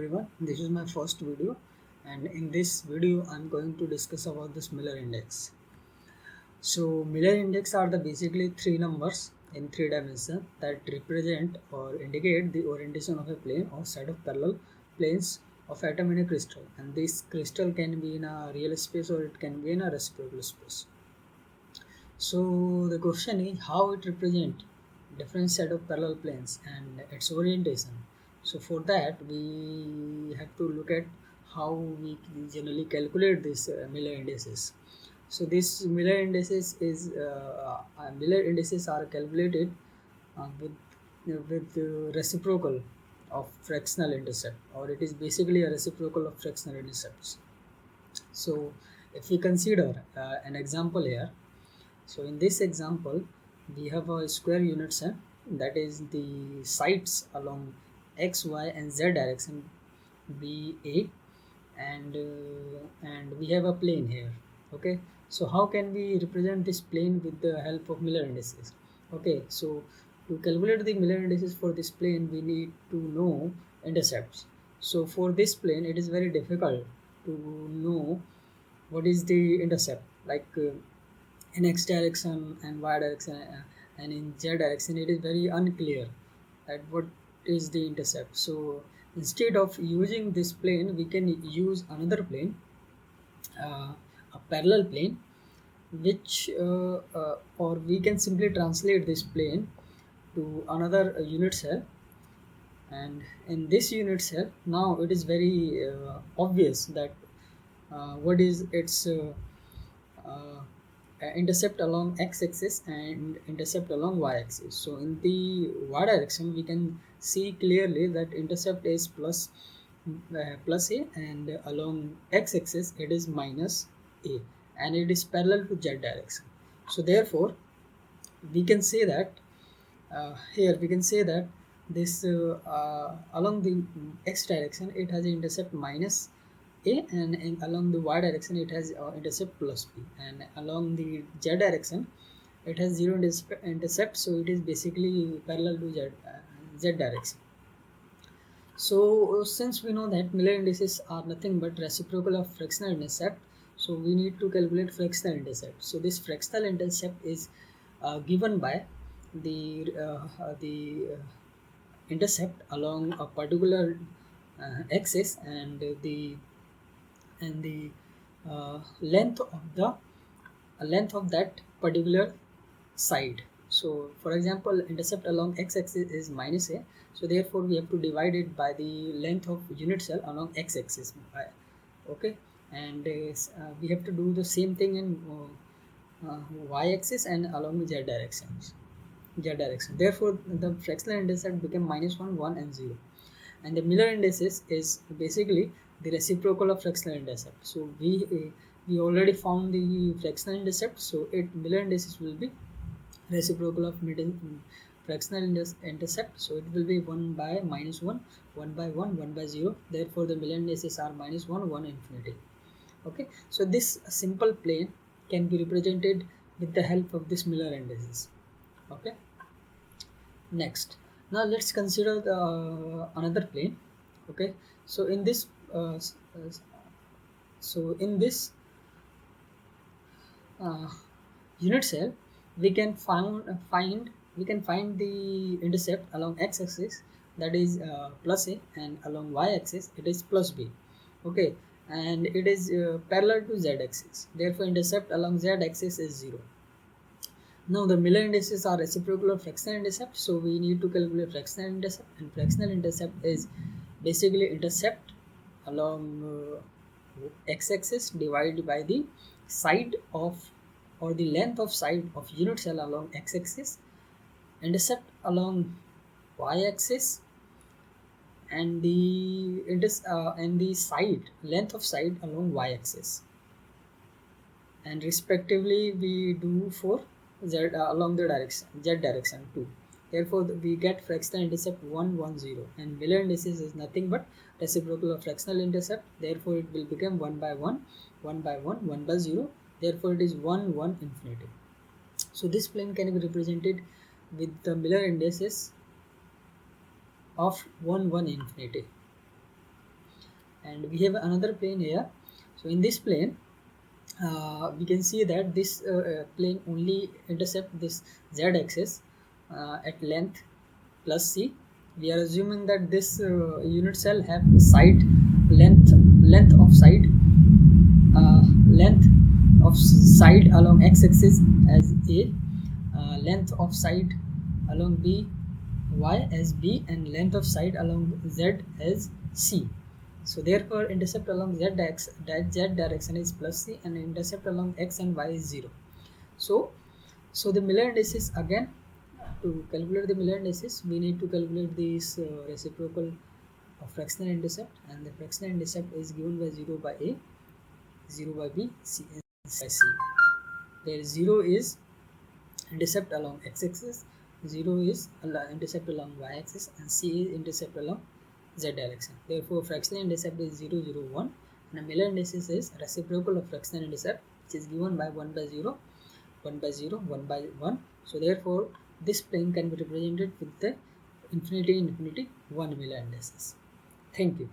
Everyone, this is my first video, and in this video I'm going to discuss about this Miller index. So Miller index are the basically three numbers in three dimensions that represent or indicate the orientation of a plane or set of parallel planes of atom in a crystal, and this crystal can be in a real space or it can be in a reciprocal space. So the question is how it represent different set of parallel planes and its orientation. So for that we have to look at how we generally calculate this Miller indices. So this Miller indices are calculated with reciprocal of fractional intercept, or it is basically a reciprocal of fractional intercepts. So if we consider an example here, so in this example, we have a square unit cell, that is the sides along x, y, and z direction be A, and we have a plane here. Okay, so how can we represent this plane with the help of Miller indices? Okay, so to calculate the Miller indices for this plane, we need to know intercepts. So for this plane, it is very difficult to know what is the intercept, like in x direction and y direction, and in z direction it is very unclear that what is the intercept. So instead of using this plane, we can use another plane, a parallel plane, which or we can simply translate this plane to another unit cell. And in this unit cell, now it is very obvious that what is its uh, intercept along x-axis and intercept along y-axis. So in the y direction, we can see clearly that intercept is plus a, and along x-axis it is minus a, and it is parallel to z direction. So therefore, we can say that here we can say that this along the x direction it has an intercept minus a, and along the y direction it has intercept plus b, and along the z direction it has zero intercept, so it is basically parallel to z direction. So since we know that Miller indices are nothing but reciprocal of fractional intercept, so we need to calculate fractional intercept. So this fractional intercept is given by the intercept along a particular axis, and the length of that particular side. So for example, intercept along x-axis is minus a, so therefore we have to divide it by the length of unit cell along x-axis. Okay, and we have to do the same thing in y-axis and along z direction. Therefore the fractional intercept became minus 1, 1, and 0. And the Miller indices is basically the reciprocal of fractional intercept. So we already found the fractional intercept, so Miller indices will be reciprocal of fractional intercept. So it will be 1 by minus 1, 1 by 1, 1 by 0. Therefore the Miller indices are minus 1, 1, infinity. Okay, so this simple plane can be represented with the help of this Miller indices. Okay, next, now let's consider the another plane. Okay, so in this so in this uh, unit cell, we can find the intercept along x-axis, that is plus a, and along y-axis it is plus b. Okay, and it is parallel to z-axis, therefore intercept along z-axis is 0. Now the Miller indices are reciprocal of fractional intercept, so we need to calculate fractional intercept, and fractional intercept is basically intercept along x-axis divided by the side of, or the length of side of unit cell along x-axis, intercept along y-axis, and the side length of side along y-axis, and respectively we do for z along the z direction too. Therefore we get fractional intercept 1, 1, 0, and Miller indices is nothing but reciprocal of fractional intercept. Therefore it will become 1 by 1, 1 by 1, 1 by 0. Therefore it is 1, 1, infinity. So this plane can be represented with the Miller indices of 1, 1, infinity. and we have another plane here. So in this plane, we can see that this plane only intercept this z-axis at length plus c. We are assuming that this unit cell have side length of side length of side along x-axis as a, length of side along b y as b, and length of side along z as c. So therefore intercept along z direction is plus c, and intercept along x and y is 0. So the Miller indices, again, to calculate the Miller indices we need to calculate this reciprocal of fractional intercept, and the fractional intercept is given by 0 by a, 0 by b, c by c, where 0 is intercept along x-axis, 0 is intercept along y-axis, and c is intercept along z direction. Therefore fractional intercept is 0, 0, 1, and the Miller indices is reciprocal of fractional intercept, which is given by 1 by 0, 1 by 0, 1 by 1. So therefore this plane can be represented with the infinity 1 Miller indices. Thank you.